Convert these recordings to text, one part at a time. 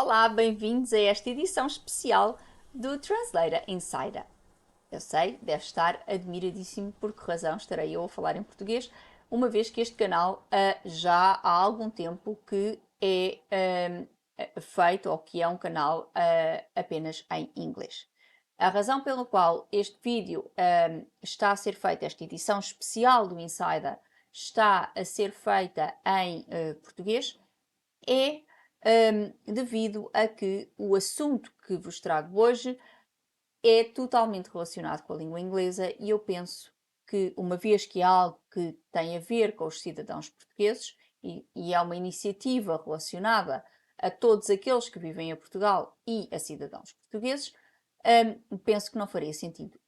Olá, bem-vindos a esta edição especial do Translator Insider. Eu sei, deve estar admiradíssimo por que razão estarei eu a falar em português, uma vez que este canal já há algum tempo que é feito ou que é um canal apenas em inglês. A razão pela qual este vídeo está a ser feito, esta edição especial do Insider, está a ser feita em português, é devido a que o assunto que vos trago hoje é totalmente relacionado com a língua inglesa e eu penso que, uma vez que é algo que tem a ver com os cidadãos portugueses e é uma iniciativa relacionada a todos aqueles que vivem em Portugal e a cidadãos portugueses, penso que não faria sentido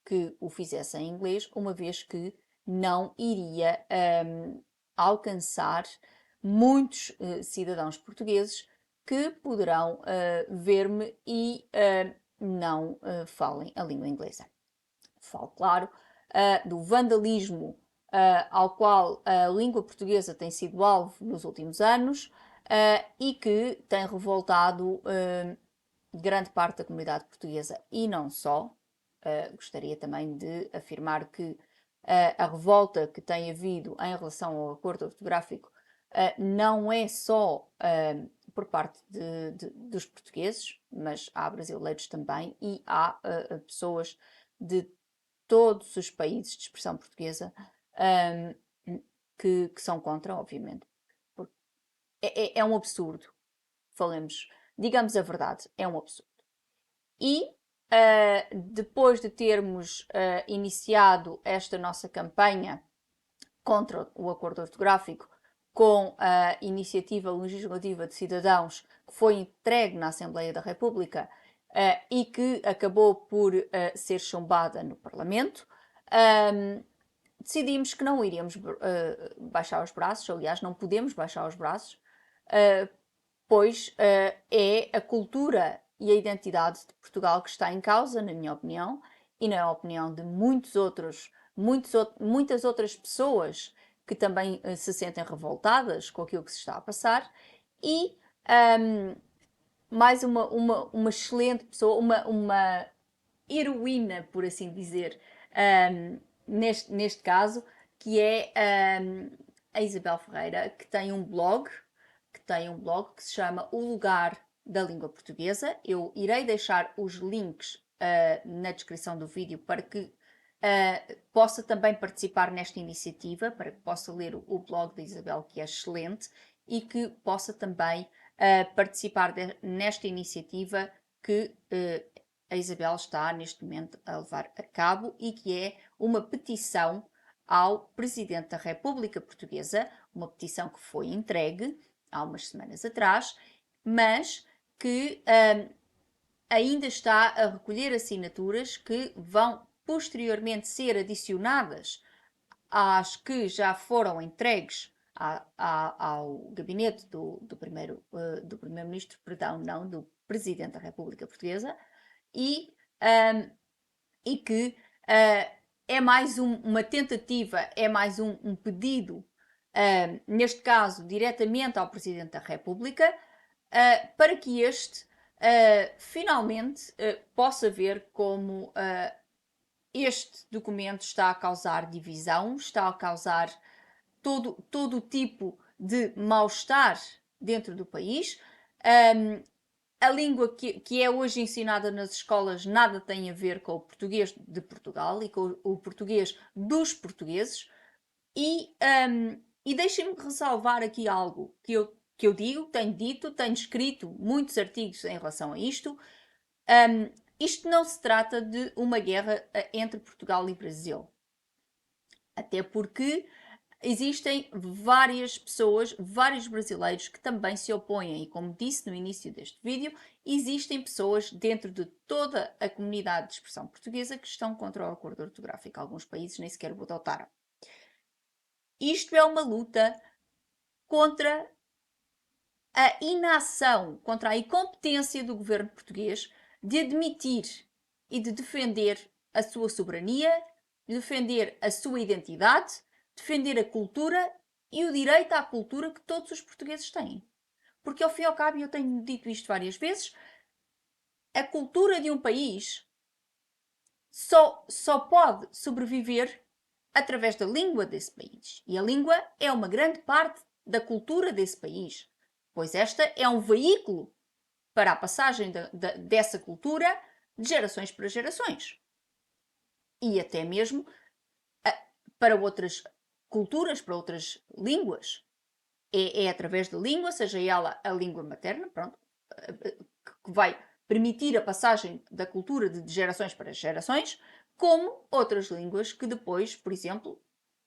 que o fizesse em inglês, uma vez que não iria alcançar muitos cidadãos portugueses que poderão ver-me e não falem a língua inglesa. Falo, claro, do vandalismo ao qual a língua portuguesa tem sido alvo nos últimos anos e que tem revoltado grande parte da comunidade portuguesa e não só. Gostaria também de afirmar que a revolta que tem havido em relação ao acordo ortográfico não é só por parte dos portugueses, mas há brasileiros também e há pessoas de todos os países de expressão portuguesa que são contra, obviamente. É um absurdo. Falemos, digamos a verdade, é um absurdo. E depois de termos iniciado esta nossa campanha contra o acordo ortográfico com a iniciativa legislativa de cidadãos que foi entregue na Assembleia da República e que acabou por ser chumbada no Parlamento, decidimos que não iríamos baixar os braços, aliás, não podemos baixar os braços, pois é a cultura e a identidade de Portugal que está em causa, na minha opinião, e na opinião de muitas outras pessoas que também se sentem revoltadas com aquilo que se está a passar, e mais uma excelente pessoa, uma heroína, por assim dizer, neste caso, que é a Isabel Ferreira, que tem um blog que se chama O Lugar da Língua Portuguesa. Eu irei deixar os links na descrição do vídeo para que possa também participar nesta iniciativa, para que possa ler o blog da Isabel, que é excelente, e que possa também participar nesta iniciativa que a Isabel está neste momento a levar a cabo e que é uma petição ao Presidente da República Portuguesa, uma petição que foi entregue há umas semanas atrás, mas que ainda está a recolher assinaturas que vão posteriormente ser adicionadas às que já foram entregues ao gabinete do primeiro-ministro, perdão, não, do Presidente da República Portuguesa, e, e que é mais uma tentativa, é mais um pedido, neste caso diretamente ao Presidente da República, para que este finalmente possa ver como este documento está a causar divisão, está a causar todo o tipo de mal-estar dentro do país. A língua que é hoje ensinada nas escolas nada tem a ver com o português de Portugal e com o português dos portugueses. E deixem-me ressalvar aqui algo que eu digo, tenho dito, tenho escrito muitos artigos em relação a isto. Isto não se trata de uma guerra entre Portugal e Brasil. Até porque existem várias pessoas, vários brasileiros que também se opõem. E como disse no início deste vídeo, existem pessoas dentro de toda a comunidade de expressão portuguesa que estão contra o acordo ortográfico. Alguns países nem sequer o adotaram. Isto é uma luta contra a inação, contra a incompetência do governo português de admitir e de defender a sua soberania, de defender a sua identidade, defender a cultura e o direito à cultura que todos os portugueses têm. Porque ao fim e ao cabo, e eu tenho dito isto várias vezes, a cultura de um país só pode sobreviver através da língua desse país. E a língua é uma grande parte da cultura desse país, pois esta é um veículo para a passagem dessa cultura de gerações para gerações. E até mesmo para outras culturas, para outras línguas. É através da língua, seja ela a língua materna, pronto, que vai permitir a passagem da cultura de gerações para gerações, como outras línguas que depois, por exemplo,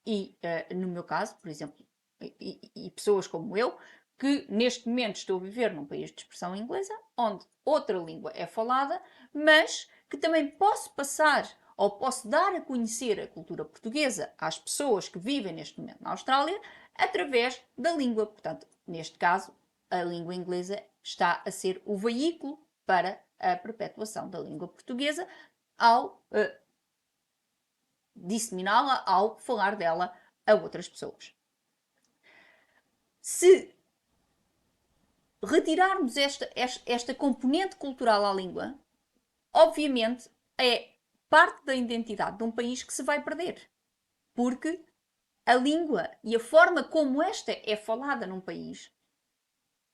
e no meu caso, por exemplo, e pessoas como eu, que neste momento estou a viver num país de expressão inglesa, onde outra língua é falada, mas que também posso passar ou posso dar a conhecer a cultura portuguesa às pessoas que vivem neste momento na Austrália através da língua. Portanto, neste caso, a língua inglesa está a ser o veículo para a perpetuação da língua portuguesa ao disseminá-la, ao falar dela a outras pessoas. Se retirarmos esta componente cultural à língua, obviamente é parte da identidade de um país que se vai perder. Porque a língua e a forma como esta é falada num país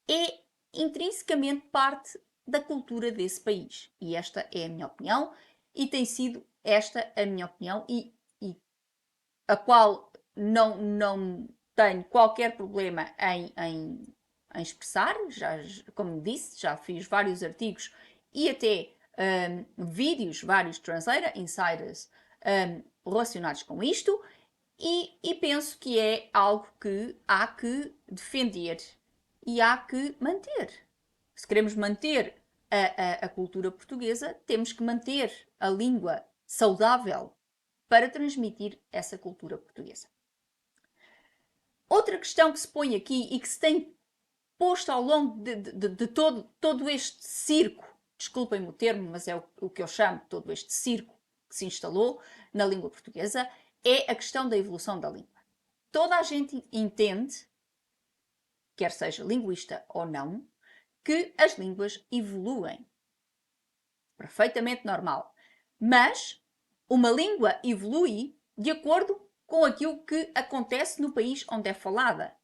é intrinsecamente parte da cultura desse país. E esta é a minha opinião, e tem sido esta a minha opinião, e a qual não tenho qualquer problema em expressar. Já, como disse, já fiz vários artigos e até vídeos, vários Translator Insiders relacionados com isto, e penso que é algo que há que defender e há que manter. Se queremos manter a cultura portuguesa, temos que manter a língua saudável para transmitir essa cultura portuguesa. Outra questão que se põe aqui e que se tem posto ao longo de todo este circo, desculpem-me o termo, mas é o que eu chamo de todo este circo que se instalou na língua portuguesa, é a questão da evolução da língua. Toda a gente entende, quer seja linguista ou não, que as línguas evoluem. Perfeitamente normal. Mas uma língua evolui de acordo com aquilo que acontece no país onde é falada.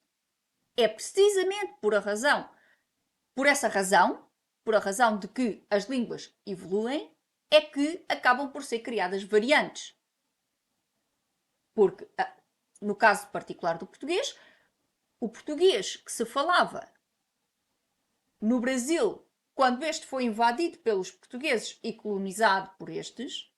É precisamente por essa razão, por a razão de que as línguas evoluem, é que acabam por ser criadas variantes. Porque, no caso particular do português, o português que se falava no Brasil, quando este foi invadido pelos portugueses e colonizado por estes,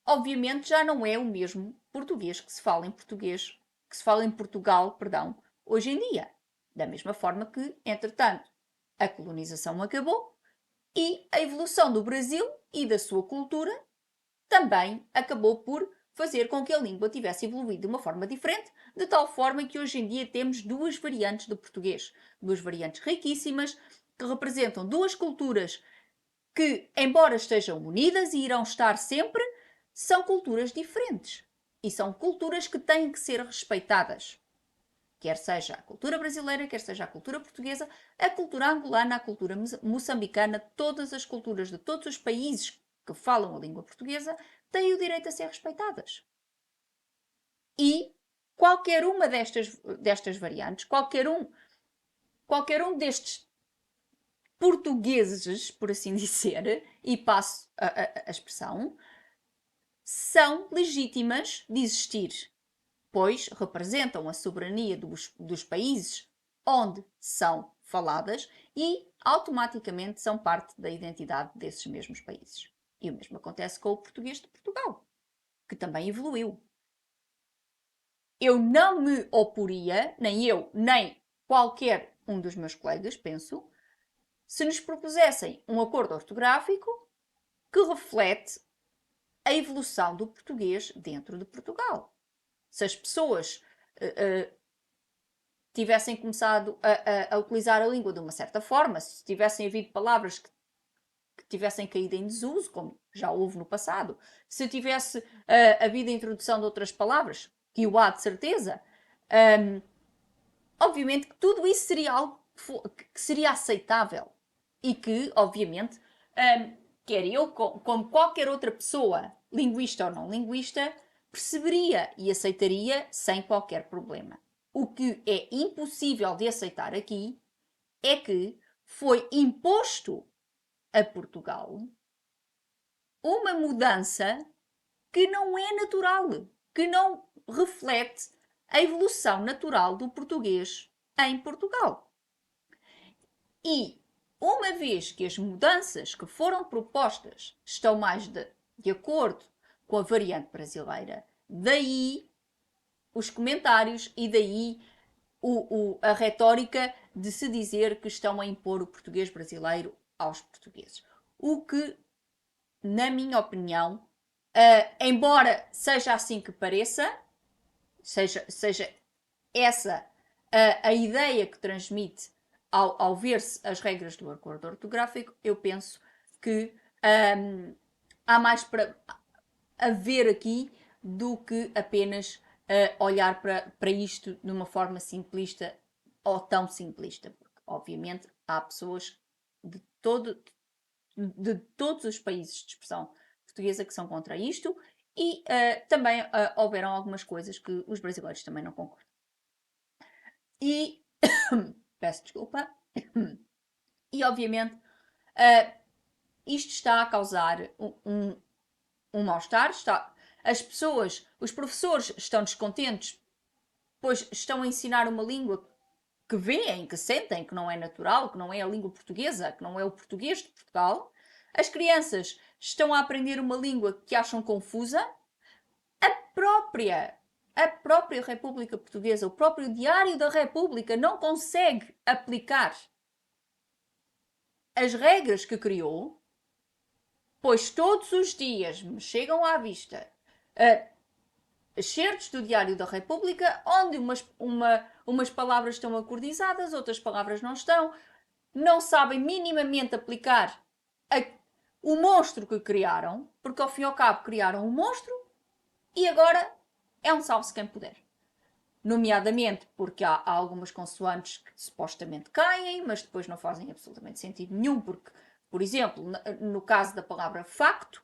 obviamente já não é o mesmo português que se fala em Portugal, perdão, hoje em dia. Da mesma forma que, entretanto, a colonização acabou e a evolução do Brasil e da sua cultura também acabou por fazer com que a língua tivesse evoluído de uma forma diferente, de tal forma que hoje em dia temos duas variantes do português. Duas variantes riquíssimas, que representam duas culturas que, embora estejam unidas e irão estar sempre, são culturas diferentes. E são culturas que têm que ser respeitadas. Quer seja a cultura brasileira, quer seja a cultura portuguesa, a cultura angolana, a cultura moçambicana, todas as culturas de todos os países que falam a língua portuguesa têm o direito a ser respeitadas. E qualquer uma destas variantes, qualquer um destes portugueses, por assim dizer, e passo a expressão, são legítimas de existir, pois representam a soberania dos países onde são faladas e automaticamente são parte da identidade desses mesmos países. E o mesmo acontece com o português de Portugal, que também evoluiu. Eu não me oporia, nem eu, nem qualquer um dos meus colegas, penso, se nos propusessem um acordo ortográfico que reflete a evolução do português dentro de Portugal. Se as pessoas tivessem começado a utilizar a língua de uma certa forma, se tivessem havido palavras que tivessem caído em desuso, como já houve no passado, se tivesse havido a introdução de outras palavras, que o há de certeza, obviamente que tudo isso seria algo que seria aceitável e que, obviamente, quer eu, como qualquer outra pessoa, linguista ou não linguista, perceberia e aceitaria sem qualquer problema. O que é impossível de aceitar aqui é que foi imposto a Portugal uma mudança que não é natural, que não reflete a evolução natural do português em Portugal. E uma vez que as mudanças que foram propostas estão mais de acordo com a variante brasileira, daí os comentários e daí a retórica de se dizer que estão a impor o português brasileiro aos portugueses. O que, na minha opinião, embora seja assim que pareça, seja essa a ideia que transmite ao ver-se as regras do acordo ortográfico, eu penso que há mais para ver aqui do que apenas olhar para isto de uma forma simplista ou tão simplista, porque obviamente há pessoas de todos os países de expressão portuguesa que são contra isto e também houveram algumas coisas que os brasileiros também não concordam. E peço desculpa. E obviamente isto está a causar um mal-estar. As pessoas, os professores estão descontentes, pois estão a ensinar uma língua que veem, que sentem que não é natural, que não é a língua portuguesa, que não é o português de Portugal. As crianças estão a aprender uma língua que acham confusa. A própria República Portuguesa, o próprio Diário da República não consegue aplicar as regras que criou, pois todos os dias me chegam à vista excertos do Diário da República onde umas palavras estão acordizadas, outras palavras não estão, não sabem minimamente aplicar o monstro que criaram, porque ao fim e ao cabo criaram um monstro e agora é um salve-se quem puder. Nomeadamente porque há algumas consoantes que supostamente caem, mas depois não fazem absolutamente sentido nenhum, porque, por exemplo, no caso da palavra facto,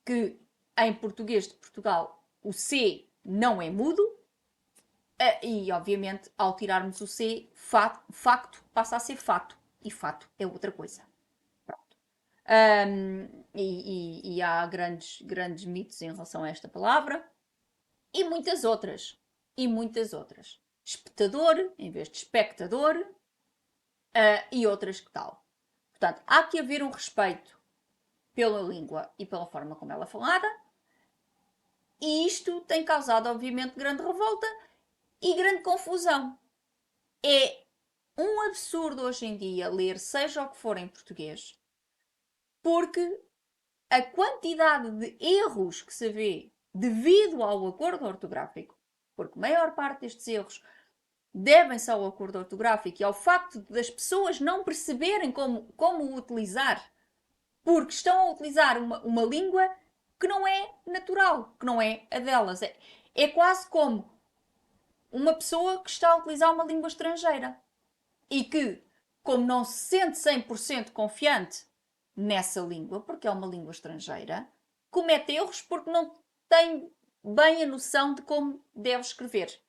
que em português de Portugal o C não é mudo, e obviamente ao tirarmos o C, facto passa a ser fato, e fato é outra coisa. Pronto. E há grandes mitos em relação a esta palavra, e muitas outras. E muitas outras. Espectador em vez de espectador, e outras que tal. Portanto, há que haver um respeito pela língua e pela forma como ela é falada, e isto tem causado, obviamente, grande revolta e grande confusão. É um absurdo hoje em dia ler seja o que for em português, porque a quantidade de erros que se vê devido ao acordo ortográfico, porque a maior parte destes erros devem-se ao acordo ortográfico e ao facto das pessoas não perceberem como o utilizar, porque estão a utilizar uma língua que não é natural, que não é a delas. É quase como uma pessoa que está a utilizar uma língua estrangeira e que, como não se sente 100% confiante nessa língua, porque é uma língua estrangeira, comete erros porque não tem bem a noção de como deve escrever.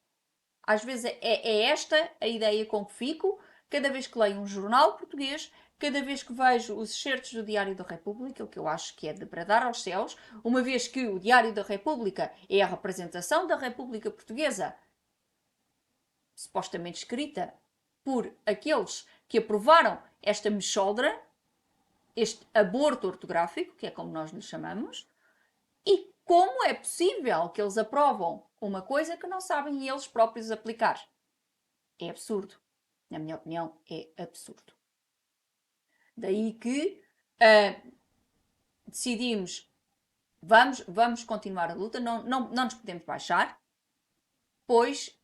Às vezes é esta a ideia com que fico cada vez que leio um jornal português, cada vez que vejo os excertos do Diário da República, o que eu acho que é de bradar aos céus, uma vez que o Diário da República é a representação da República Portuguesa, supostamente escrita por aqueles que aprovaram esta mexoldra, este aborto ortográfico, que é como nós lhe chamamos, e como é possível que eles aprovam uma coisa que não sabem eles próprios aplicar? É absurdo. Na minha opinião, é absurdo. Daí que decidimos, vamos continuar a luta, não nos podemos baixar, pois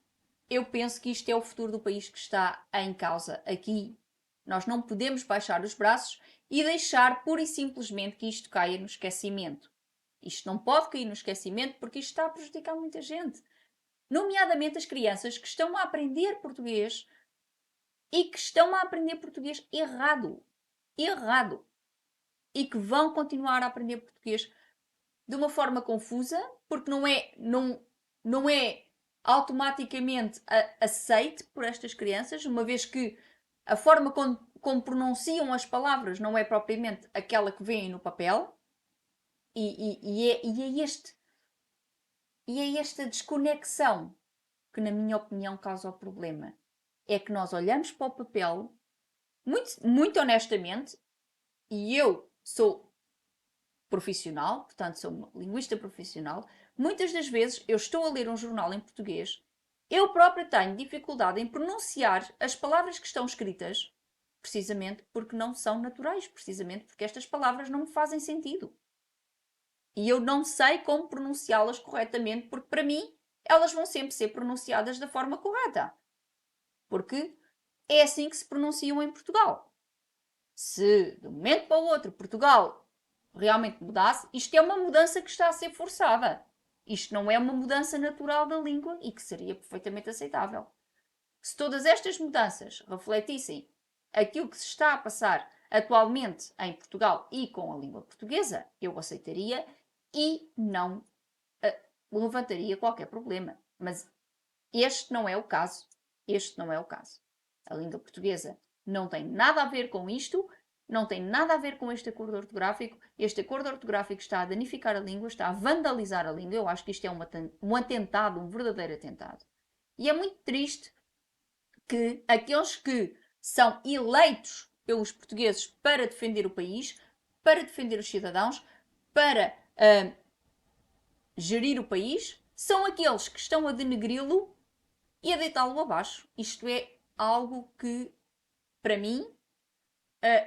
eu penso que isto é o futuro do país que está em causa aqui. Nós não podemos baixar os braços e deixar pura e simplesmente que isto caia no esquecimento. Isto não pode cair no esquecimento porque isto está a prejudicar muita gente. Nomeadamente as crianças que estão a aprender português e que estão a aprender português errado. Errado. E que vão continuar a aprender português de uma forma confusa, porque não é automaticamente aceite por estas crianças, uma vez que a forma como pronunciam as palavras não é propriamente aquela que vêem no papel, e é esta desconexão que, na minha opinião, causa o problema. É que nós olhamos para o papel, muito honestamente, e eu sou profissional, portanto sou uma linguista profissional, muitas das vezes eu estou a ler um jornal em português, eu própria tenho dificuldade em pronunciar as palavras que estão escritas, precisamente porque não são naturais, precisamente porque estas palavras não me fazem sentido. E eu não sei como pronunciá-las corretamente, porque para mim elas vão sempre ser pronunciadas da forma correta. Porque é assim que se pronunciam em Portugal. Se de um momento para o outro Portugal realmente mudasse, isto é uma mudança que está a ser forçada. Isto não é uma mudança natural da língua e que seria perfeitamente aceitável. Se todas estas mudanças refletissem aquilo que se está a passar atualmente em Portugal e com a língua portuguesa, eu aceitaria e não levantaria qualquer problema. Mas este não é o caso. Este não é o caso. A língua portuguesa não tem nada a ver com isto, não tem nada a ver com este acordo ortográfico. Este acordo ortográfico está a danificar a língua, está a vandalizar a língua. Eu acho que isto é um atentado, um verdadeiro atentado. E é muito triste que aqueles que são eleitos pelos portugueses para defender o país, para defender os cidadãos, para gerir o país, são aqueles que estão a denegri-lo e a deitá-lo abaixo. Isto é algo que, para mim,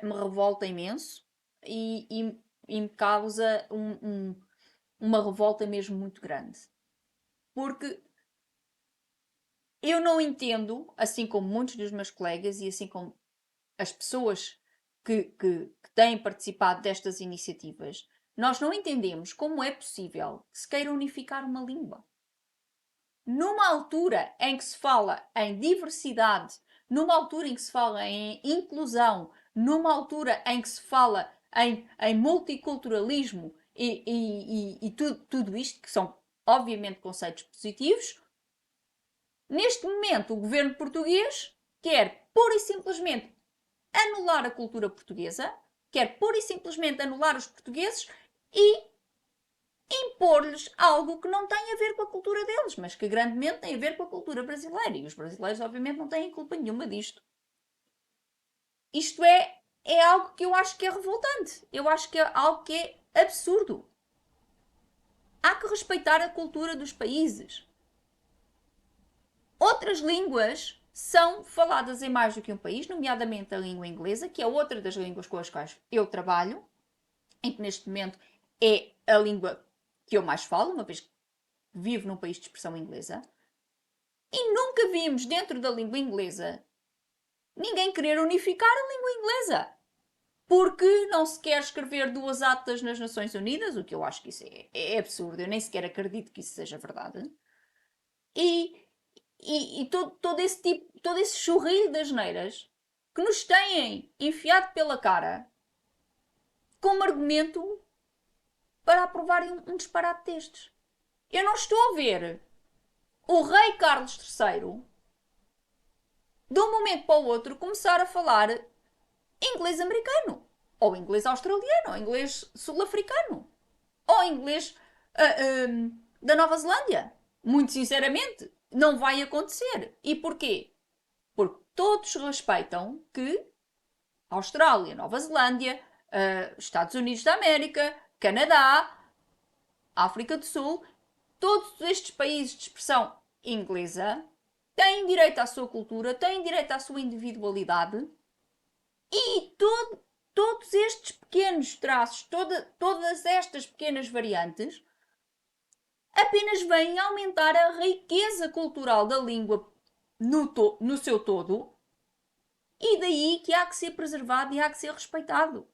me revolta imenso e me causa uma revolta mesmo muito grande. Porque eu não entendo, assim como muitos dos meus colegas e assim como as pessoas que têm participado destas iniciativas, nós não entendemos como é possível que se queira unificar uma língua. Numa altura em que se fala em diversidade, numa altura em que se fala em inclusão, numa altura em que se fala em multiculturalismo e tudo isto, que são obviamente conceitos positivos, neste momento o governo português quer pura e simplesmente anular a cultura portuguesa, quer pura e simplesmente anular os portugueses e impor-lhes algo que não tem a ver com a cultura deles, mas que grandemente tem a ver com a cultura brasileira. E os brasileiros, obviamente, não têm culpa nenhuma disto. Isto é algo que eu acho que é revoltante. Eu acho que é algo que é absurdo. Há que respeitar a cultura dos países. Outras línguas são faladas em mais do que um país, nomeadamente a língua inglesa, que é outra das línguas com as quais eu trabalho, em que neste momento é a língua que eu mais falo, uma vez que vivo num país de expressão inglesa. E nunca vimos dentro da língua inglesa ninguém querer unificar a língua inglesa. Porque não se quer escrever duas atas nas Nações Unidas, o que eu acho que isso é absurdo, eu nem sequer acredito que isso seja verdade. E todo esse tipo, todo esse chorrilho das neiras que nos têm enfiado pela cara como argumento para aprovarem um disparate destes. Eu não estou a ver o rei Carlos III, de um momento para o outro, começar a falar inglês americano, ou inglês australiano, ou inglês sul-africano, ou inglês da Nova Zelândia. Muito sinceramente, não vai acontecer. E porquê? Porque todos respeitam que Austrália, Nova Zelândia, Estados Unidos da América, Canadá, África do Sul, todos estes países de expressão inglesa têm direito à sua cultura, têm direito à sua individualidade e todos estes pequenos traços, todas estas pequenas variantes apenas vêm aumentar a riqueza cultural da língua no seu todo e daí que há que ser preservado e há que ser respeitado.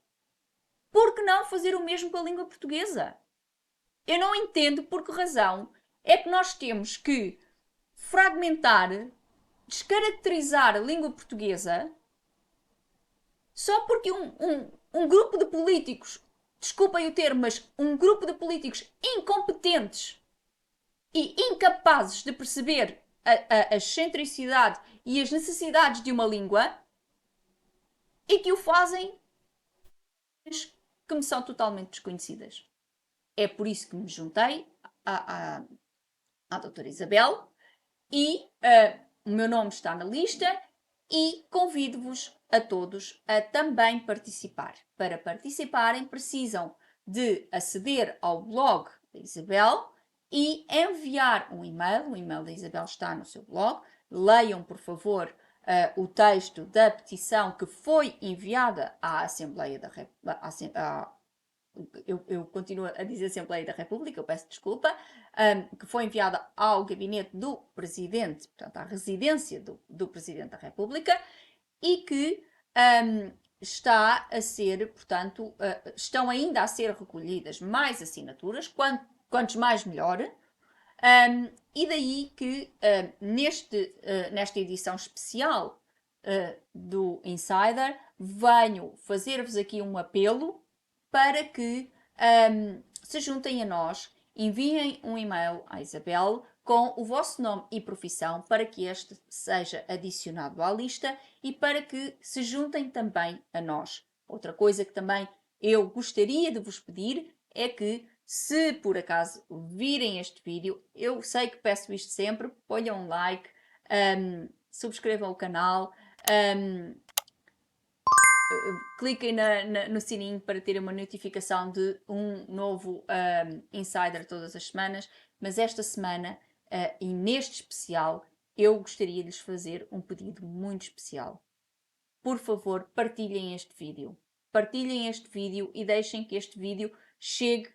Por que não fazer o mesmo com a língua portuguesa? Eu não entendo por que razão é que nós temos que fragmentar descaracterizar a língua portuguesa só porque um grupo de políticos, desculpem o termo, mas um grupo de políticos incompetentes e incapazes de perceber a excentricidade e as necessidades de uma língua e que o fazem que me são totalmente desconhecidas. É por isso que me juntei à doutora Isabel e o meu nome está na lista e convido-vos a todos a também participar. Para participarem precisam de aceder ao blog da Isabel e enviar um e-mail. O e-mail da Isabel está no seu blog. Leiam, por favor, o texto da petição que foi enviada à Assembleia da República. Eu continuo a dizer Assembleia da República, eu peço desculpa, que foi enviada ao gabinete do Presidente, portanto, à residência do Presidente da República, e que está a ser, portanto, estão ainda a ser recolhidas mais assinaturas, quantos mais melhor, e daí que nesta edição especial do Insider venho fazer-vos aqui um apelo para que se juntem a nós, enviem um e-mail à Isabel com o vosso nome e profissão para que este seja adicionado à lista e para que se juntem também a nós. Outra coisa que também eu gostaria de vos pedir é que, se por acaso virem este vídeo, eu sei que peço isto sempre, ponham um like, subscrevam o canal, cliquem no sininho para terem uma notificação de um novo Insider todas as semanas, mas esta semana e neste especial eu gostaria de lhes fazer um pedido muito especial. Por favor, partilhem este vídeo. Partilhem este vídeo e deixem que este vídeo chegue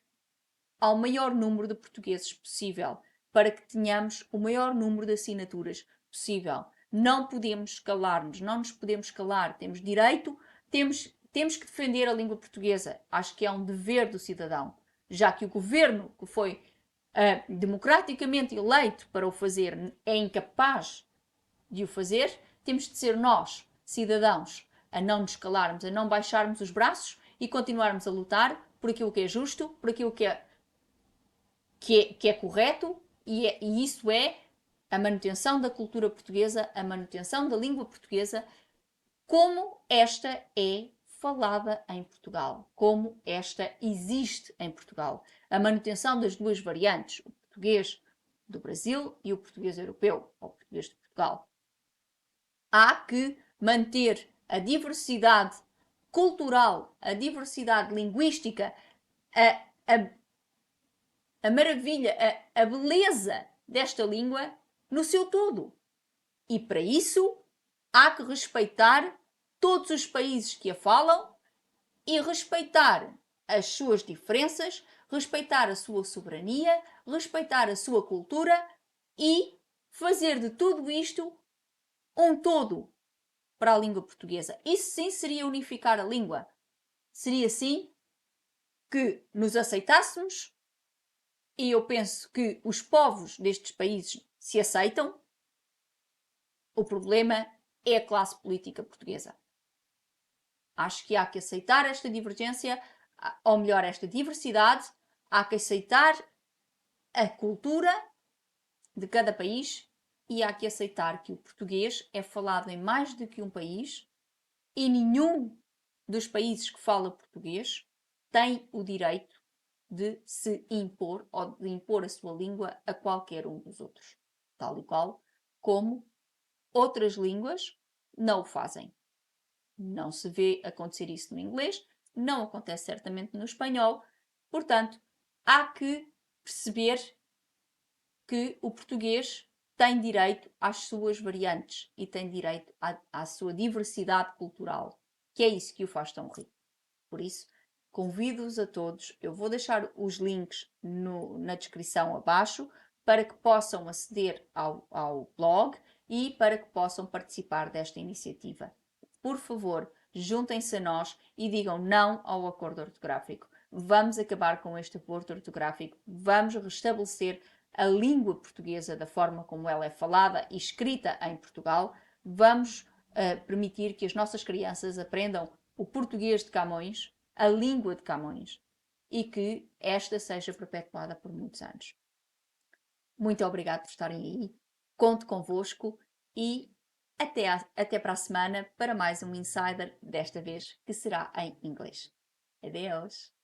ao maior número de portugueses possível, para que tenhamos o maior número de assinaturas possível. Não podemos calar-nos, não nos podemos calar, temos direito, temos que defender a língua portuguesa. Acho que é um dever do cidadão, já que o governo que foi democraticamente eleito para o fazer é incapaz de o fazer, temos de ser nós, cidadãos, a não nos calarmos, a não baixarmos os braços e continuarmos a lutar por aquilo que é justo, por aquilo que é correto, e isso é a manutenção da cultura portuguesa, a manutenção da língua portuguesa, como esta é falada em Portugal, como esta existe em Portugal. A manutenção das duas variantes, o português do Brasil e o português europeu, ou português de Portugal. Há que manter a diversidade cultural, a diversidade linguística, a maravilha, a beleza desta língua no seu todo. E para isso há que respeitar todos os países que a falam e respeitar as suas diferenças, respeitar a sua soberania, respeitar a sua cultura e fazer de tudo isto um todo para a língua portuguesa. Isso sim seria unificar a língua. Seria sim que nos aceitássemos, e eu penso que os povos destes países se aceitam. O problema é a classe política portuguesa. Acho que há que aceitar esta divergência, ou melhor, esta diversidade, há que aceitar a cultura de cada país e há que aceitar que o português é falado em mais do que um país e nenhum dos países que fala português tem o direito de se impor ou de impor a sua língua a qualquer um dos outros, tal e qual como outras línguas não o fazem. Não se vê acontecer isso no inglês, não acontece certamente no espanhol, portanto, há que perceber que o português tem direito às suas variantes e tem direito à sua diversidade cultural, que é isso que o faz tão rico. Por isso, convido-os a todos, eu vou deixar os links na descrição abaixo para que possam aceder ao blog e para que possam participar desta iniciativa. Por favor, juntem-se a nós e digam não ao acordo ortográfico. Vamos acabar com este acordo ortográfico, vamos restabelecer a língua portuguesa da forma como ela é falada e escrita em Portugal, vamos permitir que as nossas crianças aprendam o português de Camões, a língua de Camões, e que esta seja perpetuada por muitos anos. Muito obrigado por estarem aí, conto convosco e até para a semana para mais um Insider, desta vez que será em inglês. Adeus!